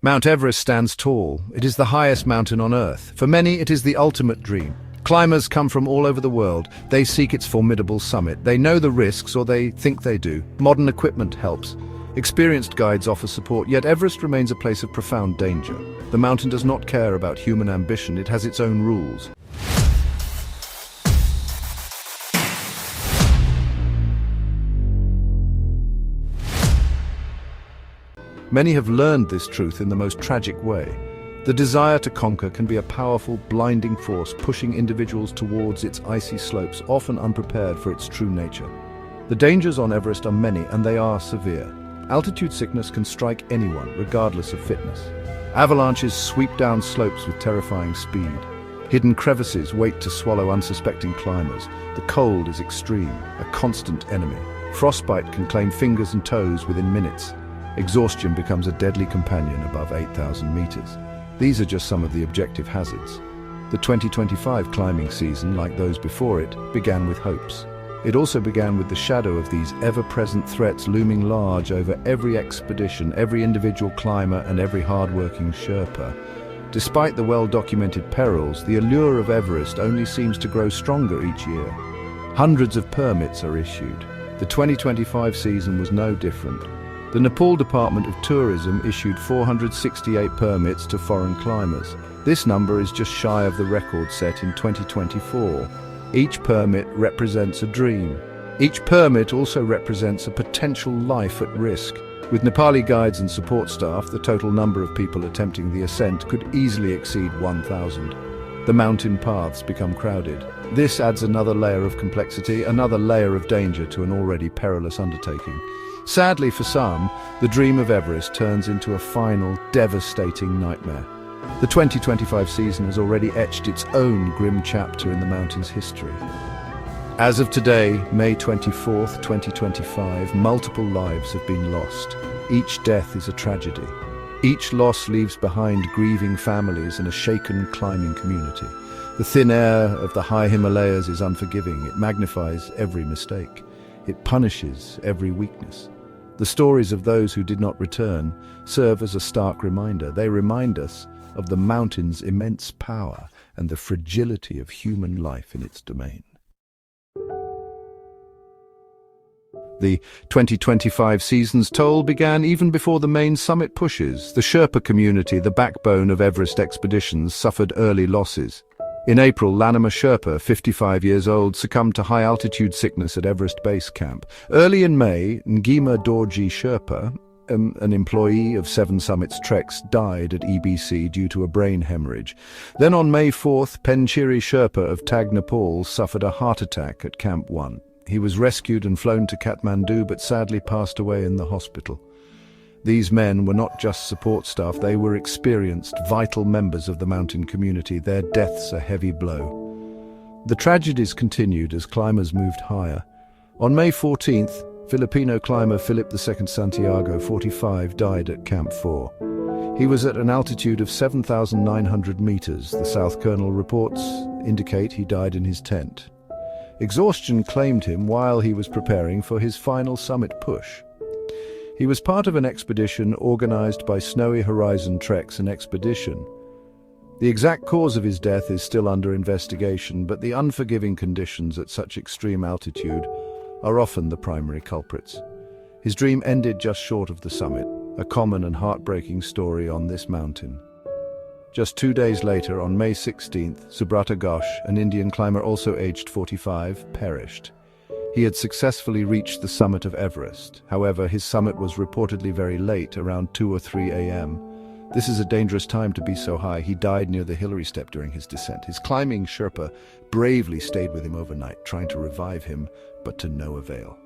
Mount Everest stands tall. It is the highest mountain on Earth. For many, it is the ultimate dream. Climbers come from all over the world. They seek its formidable summit. They know the risks, or they think they do. Modern equipment helps. Experienced guides offer support, yet Everest remains a place of profound danger. The mountain does not care about human ambition. It has its own rules. Many have learned this truth in the most tragic way. The desire to conquer can be a powerful, blinding force, pushing individuals towards its icy slopes, often unprepared for its true nature. The dangers on Everest are many, and they are severe. Altitude sickness can strike anyone, regardless of fitness. Avalanches sweep down slopes with terrifying speed. Hidden crevices wait to swallow unsuspecting climbers. The cold is extreme, a constant enemy. Frostbite can claim fingers and toes within minutes. Exhaustion becomes a deadly companion above 8,000 meters. These are just some of the objective hazards. The 2025 climbing season, like those before it, began with hopes. It also began with the shadow of these ever-present threats looming large over every expedition, every individual climber, and every hard-working Sherpa. Despite the well-documented perils, the allure of Everest only seems to grow stronger each year. Hundreds of permits are issued. The 2025 season was no different. The Nepal Department of Tourism issued 468 permits to foreign climbers. This number is just shy of the record set in 2024. Each permit represents a dream. Each permit also represents a potential life at risk. With Nepali guides and support staff, the total number of people attempting the ascent could easily exceed 1,000. The mountain paths become crowded. This adds another layer of complexity, another layer of danger to an already perilous undertaking. Sadly for some, the dream of Everest turns into a final, devastating nightmare. The 2025 season has already etched its own grim chapter in the mountain's history. As of today, May 24th, 2025, multiple lives have been lost. Each death is a tragedy. Each loss leaves behind grieving families and a shaken climbing community. The thin air of the high Himalayas is unforgiving. It magnifies every mistake. It punishes every weakness. The stories of those who did not return serve as a stark reminder. They remind us of the mountain's immense power and the fragility of human life in its domain. The 2025 season's toll began even before the main summit pushes. The Sherpa community, the backbone of Everest expeditions, suffered early losses. In April, Lanama Sherpa, 55 years old, succumbed to high-altitude sickness at Everest Base Camp. Early in May, Ngima Dorji Sherpa, an employee of Seven Summits Treks, died at EBC due to a brain hemorrhage. Then on May 4th, Penchiri Sherpa of Tag Nepal suffered a heart attack at Camp 1. He was rescued and flown to Kathmandu, but sadly passed away in the hospital. These men were not just support staff, they were experienced, vital members of the mountain community. Their deaths a heavy blow. The tragedies continued as climbers moved higher. On May 14th, Filipino climber Philip II Santiago, 45, died at Camp 4. He was at an altitude of 7,900 meters. The South Colonel reports indicate he died in his tent. Exhaustion claimed him while he was preparing for his final summit push. He was part of an expedition organized by Snowy Horizon Treks and Expedition. The exact cause of his death is still under investigation, but the unforgiving conditions at such extreme altitude are often the primary culprits. His dream ended just short of the summit, a common and heartbreaking story on this mountain. Just 2 days later, on May 16th, Subrata Ghosh, an Indian climber also aged 45, perished. He had successfully reached the summit of Everest. However, his summit was reportedly very late, around 2 or 3 a.m. This is a dangerous time to be so high. He died near the Hillary Step during his descent. His climbing Sherpa bravely stayed with him overnight, trying to revive him, but to no avail.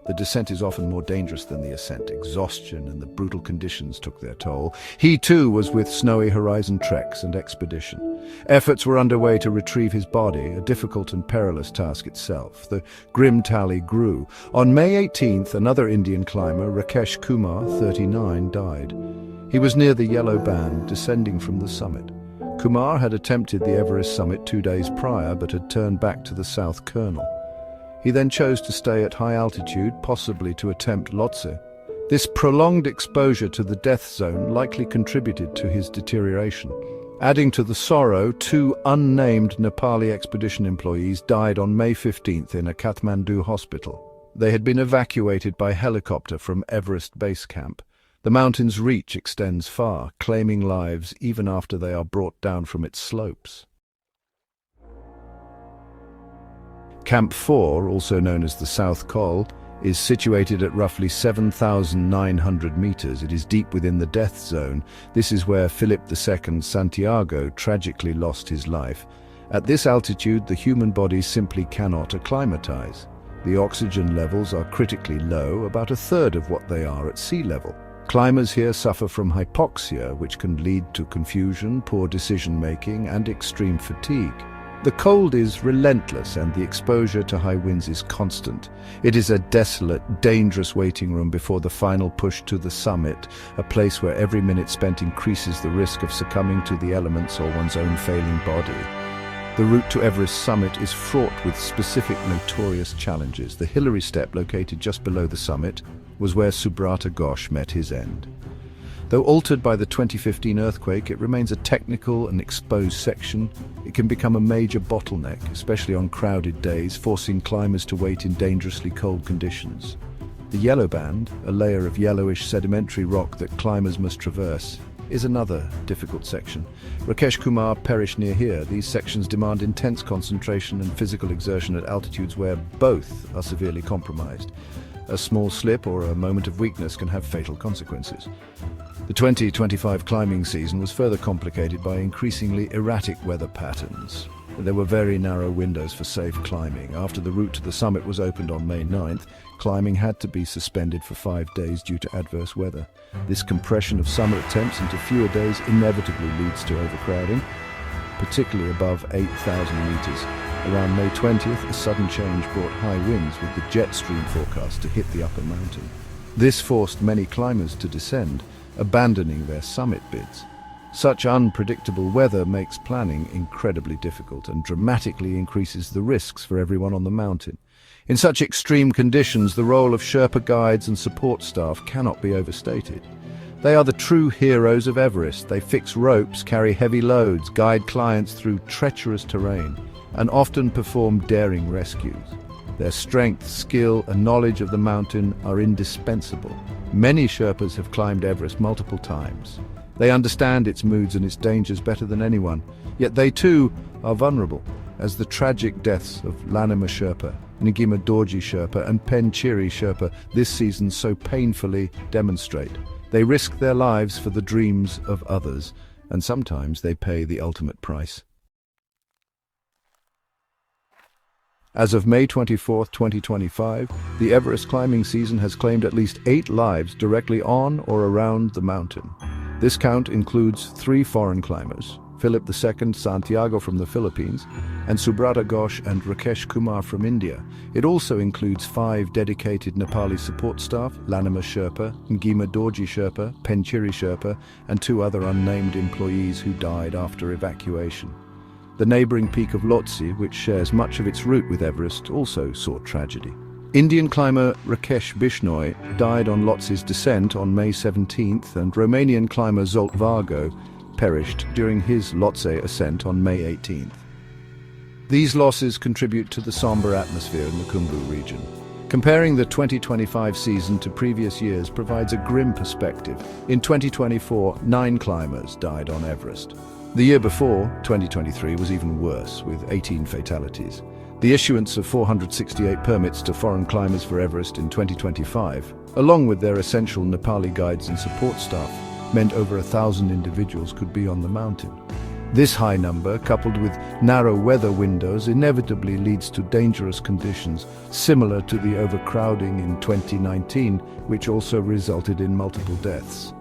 The descent is often more dangerous than the ascent. Exhaustion and the brutal conditions took their toll. He too was with Snowy Horizon Treks and Expedition. Efforts were underway to retrieve his body, a difficult and perilous task itself. The grim tally grew. On May 18th, another Indian climber, Rakesh Kumar, 39, died. He was near the yellow band, descending from the summit. Kumar had attempted the Everest summit 2 days prior, but had turned back to the South Colonel. He then chose to stay at high altitude, possibly to attempt Lhotse. This prolonged exposure to the death zone likely contributed to his deterioration. Adding to the sorrow, 2 unnamed Nepali expedition employees died on May 15th in a Kathmandu hospital. They had been evacuated by helicopter from Everest base camp. The mountain's reach extends far, claiming lives even after they are brought down from its slopes. Camp 4, also known as the South Col, is situated at roughly 7,900 meters. It is deep within the death zone. This is where Philip II Santiago tragically lost his life. At this altitude, the human body simply cannot acclimatize. The oxygen levels are critically low, about a third of what they are at sea level. Climbers here suffer from hypoxia, which can lead to confusion, poor decision-making, and extreme fatigue. The cold is relentless and the exposure to high winds is constant. It is a desolate, dangerous waiting room before the final push to the summit, a place where every minute spent increases the risk of succumbing to the elements or one's own failing body. The route to Everest summit is fraught with specific notorious challenges. The Hillary Step, located just below the summit, was where Subrata Ghosh met his end. Though altered by the 2015 earthquake, it remains a technical and exposed section. It can become a major bottleneck, especially on crowded days, forcing climbers to wait in dangerously cold conditions. The Yellow Band, a layer of yellowish sedimentary rock that climbers must traverse, is another difficult section. Rakesh Kumar perished near here. These sections demand intense concentration and physical exertion at altitudes where both are severely compromised. A small slip or a moment of weakness can have fatal consequences. The 2025 climbing season was further complicated by increasingly erratic weather patterns. There were very narrow windows for safe climbing. After the route to the summit was opened on May 9th, climbing had to be suspended for 5 days due to adverse weather. This compression of summer attempts into fewer days inevitably leads to overcrowding, particularly above 8,000 meters. Around May 20th, a sudden change brought high winds with the jet stream forecast to hit the upper mountain. This forced many climbers to descend, abandoning their summit bids. Such unpredictable weather makes planning incredibly difficult and dramatically increases the risks for everyone on the mountain. In such extreme conditions, the role of Sherpa guides and support staff cannot be overstated. They are the true heroes of Everest. They fix ropes, carry heavy loads, guide clients through treacherous terrain, and often perform daring rescues. Their strength, skill, and knowledge of the mountain are indispensable. Many Sherpas have climbed Everest multiple times. They understand its moods and its dangers better than anyone, yet they too are vulnerable, as the tragic deaths of Lanima Sherpa, Ngima Dorji Sherpa, and Penchiri Sherpa this season so painfully demonstrate. They risk their lives for the dreams of others, and sometimes they pay the ultimate price. As of May 24, 2025, the Everest climbing season has claimed at least 8 lives directly on or around the mountain. This count includes 3 foreign climbers, Philip II Santiago from the Philippines, and Subrata Ghosh and Rakesh Kumar from India. It also includes 5 dedicated Nepali support staff, Lanima Sherpa, Ngima Dorji Sherpa, Penchiri Sherpa, and 2 other unnamed employees who died after evacuation. The neighbouring peak of Lhotse, which shares much of its route with Everest, also saw tragedy. Indian climber Rakesh Bishnoi died on Lhotse's descent on May 17th, and Romanian climber Zsolt Vargo perished during his Lhotse ascent on May 18th. These losses contribute to the somber atmosphere in the Khumbu region. Comparing the 2025 season to previous years provides a grim perspective. In 2024, 9 climbers died on Everest. The year before, 2023, was even worse, with 18 fatalities. The issuance of 468 permits to foreign climbers for Everest in 2025, along with their essential Nepali guides and support staff, meant over 1,000 individuals could be on the mountain. This high number, coupled with narrow weather windows, inevitably leads to dangerous conditions, similar to the overcrowding in 2019, which also resulted in multiple deaths.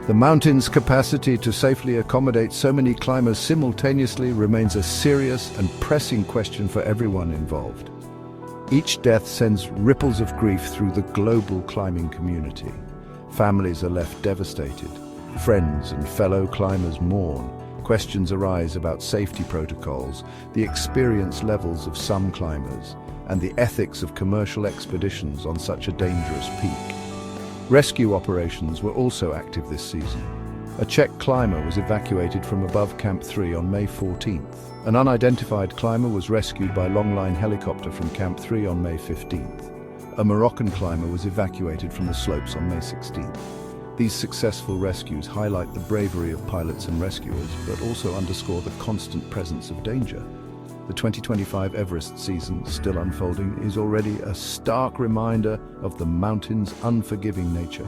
The mountain's capacity to safely accommodate so many climbers simultaneously remains a serious and pressing question for everyone involved. Each death sends ripples of grief through the global climbing community. Families are left devastated. Friends and fellow climbers mourn. Questions arise about safety protocols, the experience levels of some climbers, and the ethics of commercial expeditions on such a dangerous peak. Rescue operations were also active this season. A Czech climber was evacuated from above Camp 3 on May 14th. An unidentified climber was rescued by long-line helicopter from Camp 3 on May 15th. A Moroccan climber was evacuated from the slopes on May 16th. These successful rescues highlight the bravery of pilots and rescuers, but also underscore the constant presence of danger. The 2025 Everest season, still unfolding, is already a stark reminder of the mountain's unforgiving nature.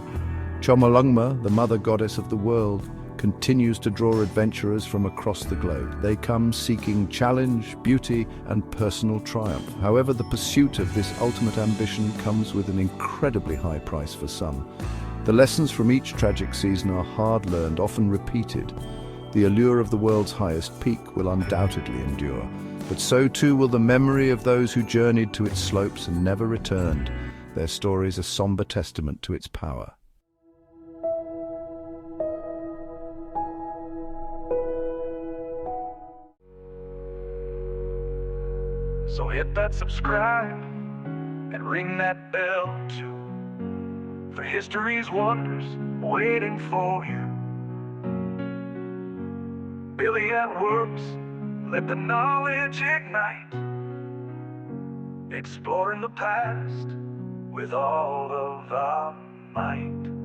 Chomolungma, the mother goddess of the world, continues to draw adventurers from across the globe. They come seeking challenge, beauty, and personal triumph. However, the pursuit of this ultimate ambition comes with an incredibly high price for some. The lessons from each tragic season are hard-learned, often repeated. The allure of the world's highest peak will undoubtedly endure, but so too will the memory of those who journeyed to its slopes and never returned. Their stories a somber testament to its power. So hit that subscribe and ring that bell too, for history's wonders waiting for you. Billy at Works, let the knowledge ignite, exploring the past with all of our might.